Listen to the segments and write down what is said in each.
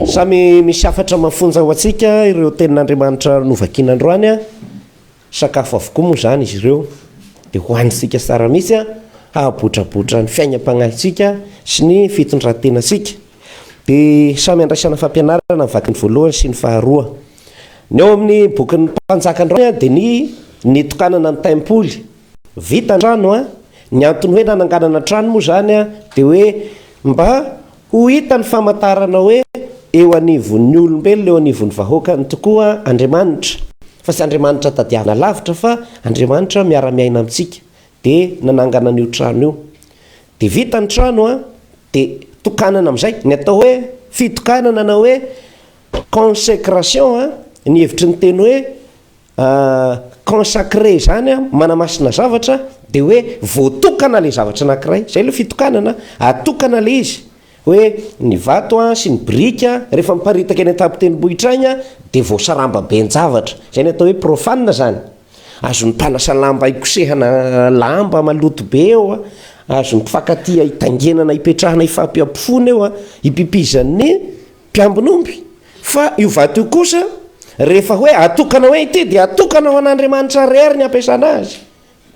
Samy misy afatra mafonja ho antsika ireo tenin'Andriamanitra novakiana androany a. Sakafo avokoa moa zany izy ireo. Dia hoanisika tsara mihitsy a, hahabotrabotra ny fiainam-panahintsika sy ny fitondran-tenantsika. Dia samy andraisana fampianarana vaky ny voalohany sy ny faharoa. Ny eo amin'ny bokin'ny mpanjaka androany dia ny tokanana amin'ny taimpoly. Vita andrano a, ny antony hoe nananganana trano moa zany a, dia hoe mba ho hita ny famantarana hoe eo anivon'ny olombelona, eo anivon'ny vahoaka ny tokoa Andriamanitra. Fa sy Andriamanitra tadiavina lavitra fa Andriamanitra miara-miaina amintsika. Dia nanangana an'io trano io. Dia vita ny trano a, dia tokanana amin'izay. Ny atao hoe fitokanana na hoe consécration a, ny hevitry ny teny hoe consacré zany a, manamasina zavatra, dia hoe voatokana le zavatra anankiray. Zay le fitokanana, atokana le izy. Hoe ny vato a sy ny brika rehefa miparitaka eny an-tampon-tendrombohitra agny a, dia voasaramba be ny zavatra. Zay ny atao hoe profane zany. Azony mpanasa lamba ikosehana lamba maloto be eo a, azony mpifankatia hitangenana hipetrahana ifampiampifona eo a, hipipizan'ny mpiambin'omby. Fa io vato io kosa rehefa hoe atokana hoe ity dia atokana ho an'Andriamanitra rery ny ampiasana azy,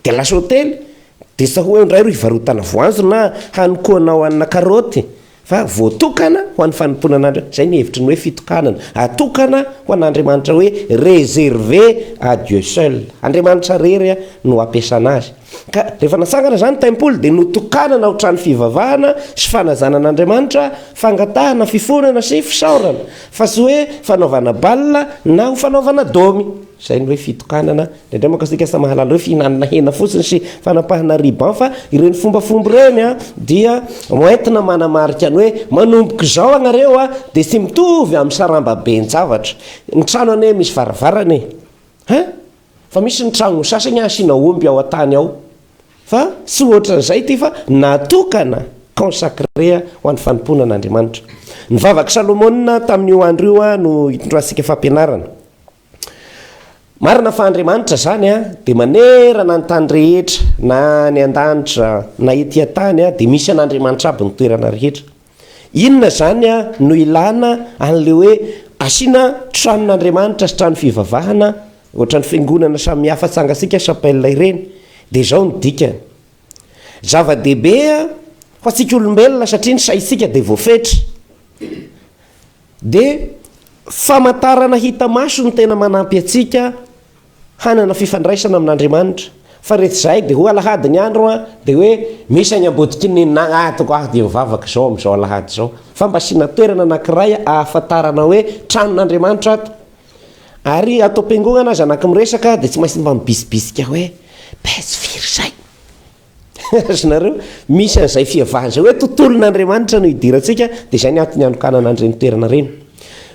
dia lasa hotely. Dia sa hoe indray ro hivarotana voanjo na hanikoana ho anna karaoty, fa voatokana ho an'ny fanompona an'Andriamanitra. Zay ny hevitry ny hoe fitokana, atokana ho an'Andriamanitra, hoe réservé à Dieu seul. Andriamanitra rery no ampiasana azy. Ka rehefa nasangana zany taimpoly dia notokanana ho trano fivavahana sy fanazanan'Andriamanitra, fangatahana, fifonana sy fisaorana, fa sy hoe fanaovana baolina na ho fanaovana domy. Zay ny hoe fitokanana. Indray makasika sa mahalala hoe fihinanana hena fotsiny sy fanapahana riban, fa ireny fombafomba ireny a dia moentina manamarika ny hoe manomboka izao agnareo a, dia tsy mitovy amin'ny saramba be ny zavatra. Ny trano ane misy varavarana fa misy ny trano sasany asiana omby ao an-tany ao, fa tsy ohatran'izay ty, fa natokana consacré ho an'ny fanompona an'Andriamanitra. Ny vavaka Salomona tamin'io andro io a no hitondrasika fampianarana. Marina fa Andriamanitra zany a, dia manerana ny tany rehetra, na ny an-danitra na ety an-tany a, dia misy an'Andriamanitra aby ny toerana rehetra. Inona zany a no ilana an'le hoe asiana tranon'Andriamanitra sy trano fivavahana, ohatran'ny fiangonana samihafa tsangasika chapelle ireny. Dia zao ny dikany. Zava-dehibe ho antsika olombelona satria ny saitsika dia voafetra. Dia famantarana hita maso ny tena manampy atsika hanana fifandraisana amin'Andriamanitra. Fa rehefa izay dia ho alahady ny andro a, dia hoe misy any ambodiky ny nagnatoko dia mivavaka izao amin'izao alahady izao. Fa mba asiana toerana anankiray ahafantarana hoe tranon'Andriamanitra ato. Ary atao am-piangonana azy anaky-miresaka dia tsy maintsy mba mibisibisika hoe paizy firy zay. Nareo misy an'izay fiavahana zay hoe tontolon'Andriamanitra no hidirantsika, dia izay ny antony anokanana an'ireny toerana ireny.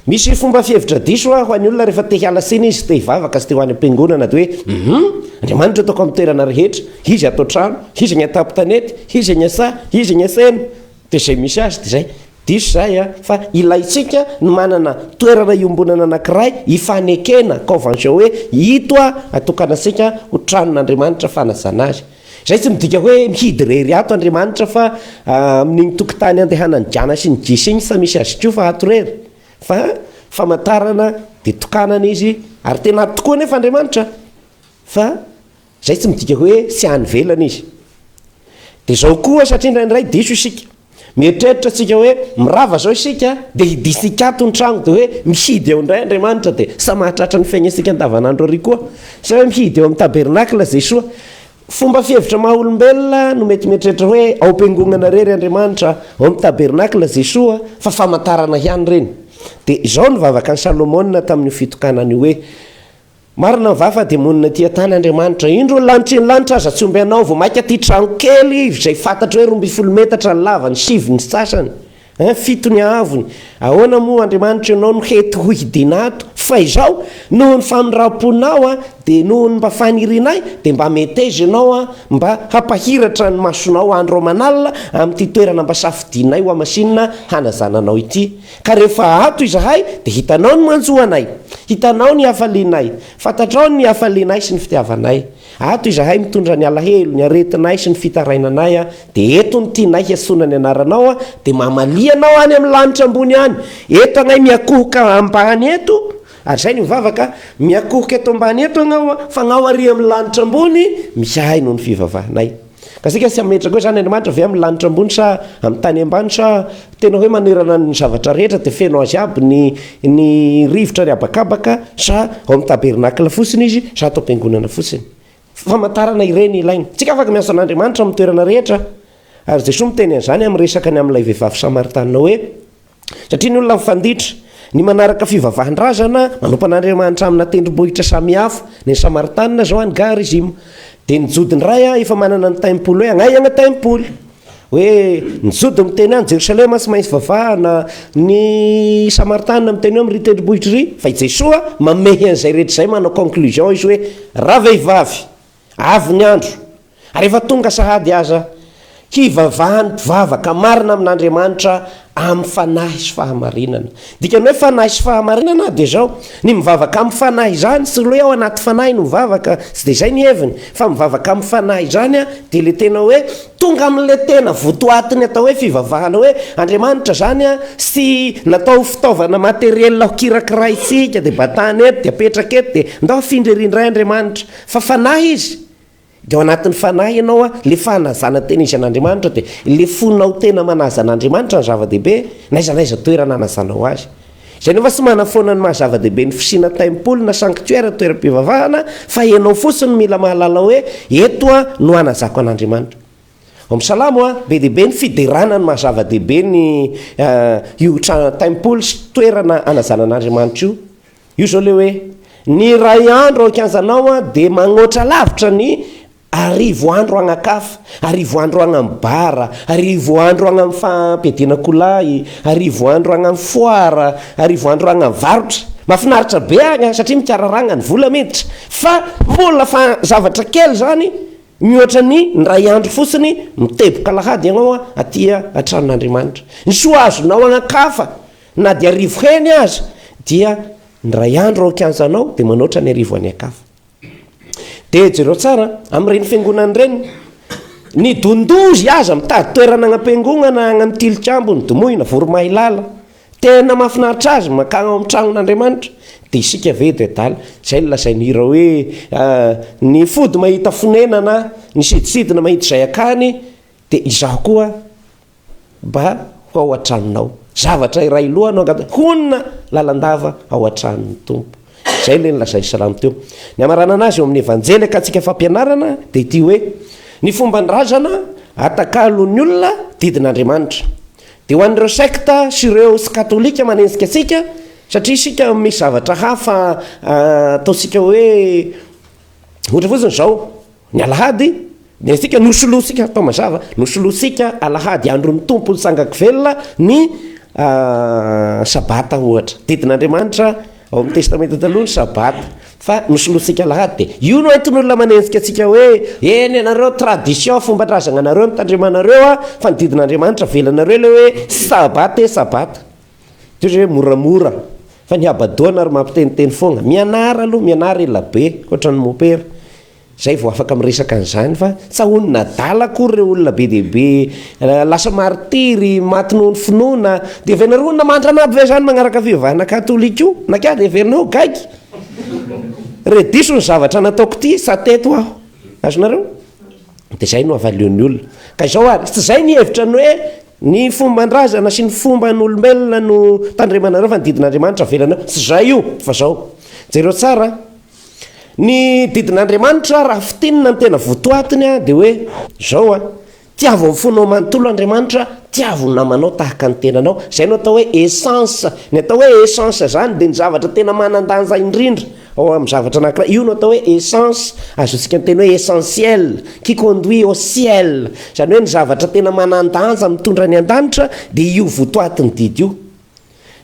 Misy fomba fihevitra diso ho an'ny olona rehefa te hiala siny izy, te hivavaka sy te ho any am-piangonana, dia hoe Andriamanitra ataoko amin'ny toerana rehetra, izy atao trano, izy ny atapon-tanety, izy ny asa, izy ny asena. Dia izay misy azy dia izay diso zay a, fa ilaitsika ny manana toerana iombonana anankiray ifanekena convention hoe ito a atokanasika ho tranon'Andriamanitra fanasana azy. Zay tsy midika hoe mihidy rery ato Andriamanitra fa amin'iny tokotany andehanany jana sy ny jisy iny sa misy azy ko fa ato rery, fa famantarana dia tokanana izy, ary tena tokoa nefa Andriamanitra, fa zay tsy midika hoe sy any velana izy. Dia zao koa satria indraindray diso isika, mieritreritra tsika hoe mirava zao isika dia hidisika ato ny trano, dia hoe mihidy eo indray Andriamanitra, dia sa mahatratra ny fiaignatsika andavanandro ary koa, sa hoe mihidy eo amin'ny tabernakla zay soa. Fomba fihevitra maha olombelona no mety mieritreritra hoe ao am-piangonana rery Andriamanitra, ao amin'ny tabernakla zay soa, fa famantarana ihany reny. Dia izao ny vavaka ny Salomona tamin'ny fitokanany hoe marina vafa dia monina ty an-tany Andriamanitra, indro lanitry ny lanitra aza tsy omby anao vao maika ty trano kely izay fantatra hoe 12 metatra ny lavany, 7 ny sasany, 7 ny avony. Ahoana moa Andriamanitra ianao no hety ho hidiana ato, fa izao noho ny famindram-ponao dia noho ny mba fanirinay dia mba meteza ianao mba hampahiratra ny masonao andro manalina amin'ity toerana mba safidinay ho amasinina hanazananao ity. Ka rehefa ato izahay dia hitanao ny manjoanay, hitanao ny hafalianay, fantatrao ny hafalianay sy ny fitiavanay. Ato izahay mitondra ny alahelo, ny aretinay sy ny fitarainanay dia eto ny tianay hiasona ny anaranao dia mamalianao any amin'ny lanitra ambony any. Eto anay miakohoka ambany eto, ary zay ny mivavaka miakohoka eto ambany eto anao fa anao ary amin'ny lanitra ambony mihay noho ny fivavahanay. Ka sika sy ametraka hoe zany Andriamanitra ve amin'ny lanitra ambony sa amin'ny tany ambany sa tena hoe manerana ny zavatra rehetra dia feno azy aby ny rivotra ry abakabaka sa ao amin'ny tabernakla fotsiny izy sa atao am-piangonana fotsiny. Famantarana ireny ilaina. Tsika afaka miasa an'Andriamanitra amin'ny toerana rehetra. Ary Jesosy miteny an'izany amin'ny resaka ny amin'ilay vehivavy Samaritana hoe satria ny olona mifanditra ny manaraka fivavahan-drazana manompa an'Andriamanitra amina tendrombohitra samihafa. Ny Samaritana zao any Garizima dia nijodiny ray efa manana ny taimpoly hoe agnaigana taimpoly hoe nijody miteny any Jerosalema sy maintsy vavahana, ny Samaritana miteny eo amin'ny tendrombohitra ry fa i Jesosy mamehy an'izay rehetra izay manao conclusion izy hoe raha vehivavy avy ny andro ary efa tonga sahady aza hivavahany mpivavaka marina amin'Andriamanitra amin'ny fanahy sy fahamarinana. Dikany hoe fanahy sy fahamarinana dia zao ny mivavaka amin'ny fanahy izany sy hoe ao anaty fanahy no mivavaka sy dia izay ny heviny fa mivavaka amin'ny fanahy izany dia le tena hoe tonga amin'le tena votoatiny atao hoe fivavahana hoe Andriamanitra zany sy natao fitaovana materiel kirakira isika dia batany eto dia apetraka eto dia ndao findrerindray Andriamanitra fa fanahy izy. Dia ao anatin'ny fanahy ianao le fanazana tena izy an'Andriamanitra dia le fonao tena manaza an'Andriamanitra ny zava-dehibe naizanaiza toerana anazanao azy. Izay nefa sy manafoana ny mahazava-dehibe ny fisiana taimpoly na sanctuaire toeram-pivavahana fa ianao fotsiny mila mahalala hoe eto no anazako an'Andriamanitra. Ao amin'ny Salamo be dehibe ny fiderana ny mahazava-dehibe ny io taimpoly sy toerana anazana an'Andriamanitra io. Io zao le hoe ny ray andro ao kianjanao dia magnoatra lavitra ny arivo andro agnakafa, arivo andro agny amin'ny bara, arivo andro agny amin'ny fampiadiana kolay, arivo andro agny amin'ny foara, arivo andro agny amin'ny varotra. Mahafinaritra be agny satria mikararagna ny vola miditra fa mbola fa zavatra kely zany mihoatra ny ray andro fotsiny miteboka lahady ianao aty antranon'Andriamanitra. Ny soa azonao agnakafa na dia arivo heny azy dia ny ray andro ao kianjanao dia manoatra ny arivo any akafa. Dia jereo tsara amin'ireny fiangonana ireny ny dondozy aza mitady toerana agnam-piangonana agny amin'ny tilikambo ny domoina voromailala tena mahafinaritra azy makagny ao amin'ny tranon'Andriamanitra dia isika ve dia dala izay lazain'ira hoe ny fody mahita fonenana ny sidisidina mahita izay akany dia izaho koa mba ho ao an-tranonao zavatra iray lohanao honina lalandava ao an-tranon'ny tompo. Zay le nylazay salamo teo. Ny amarana anazy eo amin'ny evanjelika atsika fampianarana dia ity hoe ny fomba ndrazana atakalon'ny olona didin'Andriamanitra. Dia ho an'ireo secte sy ireo sy katolika manenjika asika satria isika misy zavatra hafa ataosika hoe ohatra fotsiny zao ny alahady dia isika nosolosika atao mazava nosolosika alahady andron'ny tompo ny sangako velona ny sabata ohatra didin'Andriamanitra ao amin'ny testamenta taloha ny sabata fa nosolosika alahady dia io no entin'olona manenjika atsika hoe eny anareo tradition fomban-drazana anareo mitandrimanareo fa ny didin'Andriamanitra velanareo le hoe sabata sabata toy hoe moramora fa ny abadoana ary mampiteniteny foana mianara aloha mianara elabe ohatran'ny mopera zay vao afaka miresaka an'izany fa tsahonina dala koa ireo olona be dehibe lasa martiry maty noho ny finoana dia venareo na mandrana aby ve zany magnaraka fivavahana katolika io na ka dia verinao gaiky rediso ny zavatra nataoko ity sa teto aho azonareo dia zay no avaleon'ny olona ka izao ary tsy zay ny hevitra ny hoe ny fomban-drazana sy ny fomba n'olombelona no tandremanareo fa ny didin'Andriamanitra velanao tsy zay io fa zao jereo tsara ny didin'Andriamanitra raha fitinina ny tena votoatiny dia hoe zao tiavo amin'ny fonao manontolo Andriamanitra tiavo namanao tahaka ny tenanao zay no atao hoe essence ny atao hoe essence zany dia ny zavatra tena manandanja indrindra ao amin'ny zavatra anankiray io no atao hoe essence azontsika ny teny hoe essentiel qui conduit au ciel zany hoe ny zavatra tena manandanja mitondra ny an-danitra dia io votoatiny didy io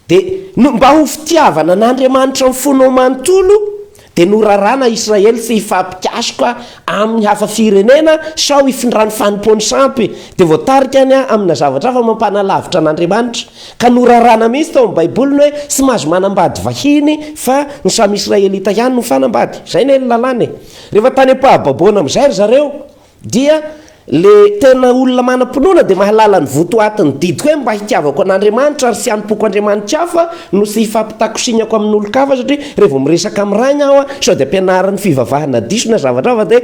dia mba ho fitiavana n'Andriamanitra ny fonao manontolo dia norarana Israely sy hifampikasika amin'ny hafa firenena sao hifindrany fanimpony sampy dia voatarika any amina zavatra fa mampanalavitra an'Andriamanitra ka norarana mihitsy tao amin'ny baiboliny hoe sy mahazo manambady vahiny fa ny samy Israelita ihany no fanambady. Zay ny lalàna. Rehefa tany am-pahababoana amin'izay zareo dia le tena olona manam-pinoana dia mahalala ny votoatiny didiko hoe mba hitiavako an'Andriamanitra ary sy hanom-poko Andriamanitra hafa no sy hifampitakosinyako amin'ny olo-kafa satria rehefa miresaka amin'irany aho sao dia ampianaran'ny fivavahana diso na zavatra hafa dia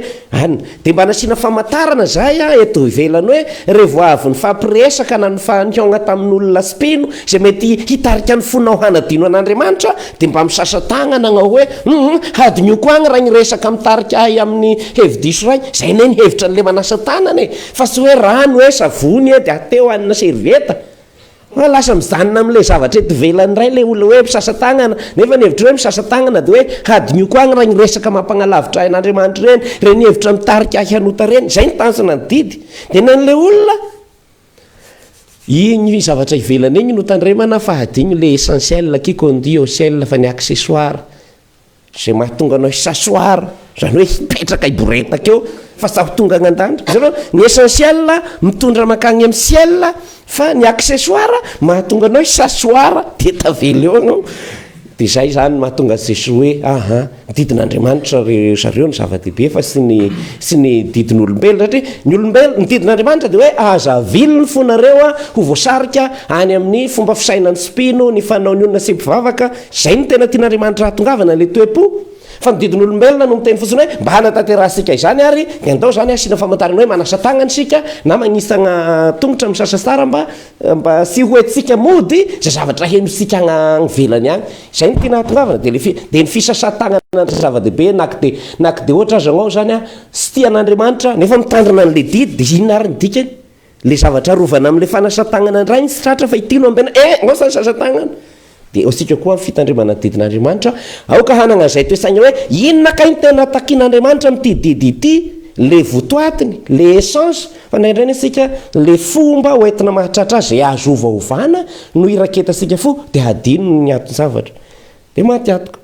dia mba nasiana famantarana zay eto ivelany hoe rehefa avy ny fampiresaka na ny fanihona tamin'olona spino izay mety hitarika ny fonao hanadino an'Andriamanitra dia mba misasa tagnana anao hoe hadinio koa agny raha niresaka mitarika ahy amin'ny hevi-diso ray zay ne ny hevitra n'le manasa tanana fa sy hoe rano hoe savony dia ateo anina servieta lasa mijanona amin'ilay zavatra eto velany ray le olona hoe misasa tagnana nefa ny hevitra hoe misasa tagnana dia hoe hadinio koa agny raha niresaka mampangalavitra an'Andriamanitra reny hevitra mitarika ahy hanota reny zay ny tanjona ny didy dia nen'le olona igny zavatra ivelany igny no tandremana fa hadiny le essentiel kikondiossel fa ny accessoire zay mahatonga anao hisasoara zany hoe hipetraka iboretaka eo fa sa tonga agnan-danitra zareo ny essentiel mitondra makagny amin'ny ciel fa ny accessoire mahatonga anao hisasoara dia tavela eo anao dia zay zany mahatonga Jesosy hoe aha didin'Andriamanitra zareo ny zava-dehibe fa sy ny didin'olombelona satria ny olombelona ny didin'Andriamanitra dia hoe aza vilony fonareo ho voasarika any amin'ny fomba fisainan'ny spino ny fanao ny olona sy mpivavaka zay ny tena tian'Andriamanitra hatongavana le toe-po fa ny didin'olombelona no miteny fotsiny hoe mba hanatanterahsika izany ary dia andao zany asiana famantarana hoe manasa tagnany sika na magnisana tongotra misasa tsara mba sy hoentsika mody zay zavatra henosika agnivelany agny zay ny tena hatongavana dia ny fisasa-tagnana zava-dehibe naky dia ohatra azy anao zany sy tian'Andriamanitra nefa mitandrina n'le didy dia inona ary ny dikany le zavatra rovana amin'le fanasa-tagnana ndray sy tratra fa itino ambena ngao sa ny sasa-tagnana dia osika koa amin'ny fitandrimana didin'Andriamanitra aoka hanana zay toesaigna hoe inona ka ny tena takian'Andriamanitra amin'ity didy ity le votoatiny le essence fa naindrany asika le fomba hoentina mahatratra azy zay azo ovaovana no iraketasika fo dia hadino ny aton-zavatra dia mahatiatoko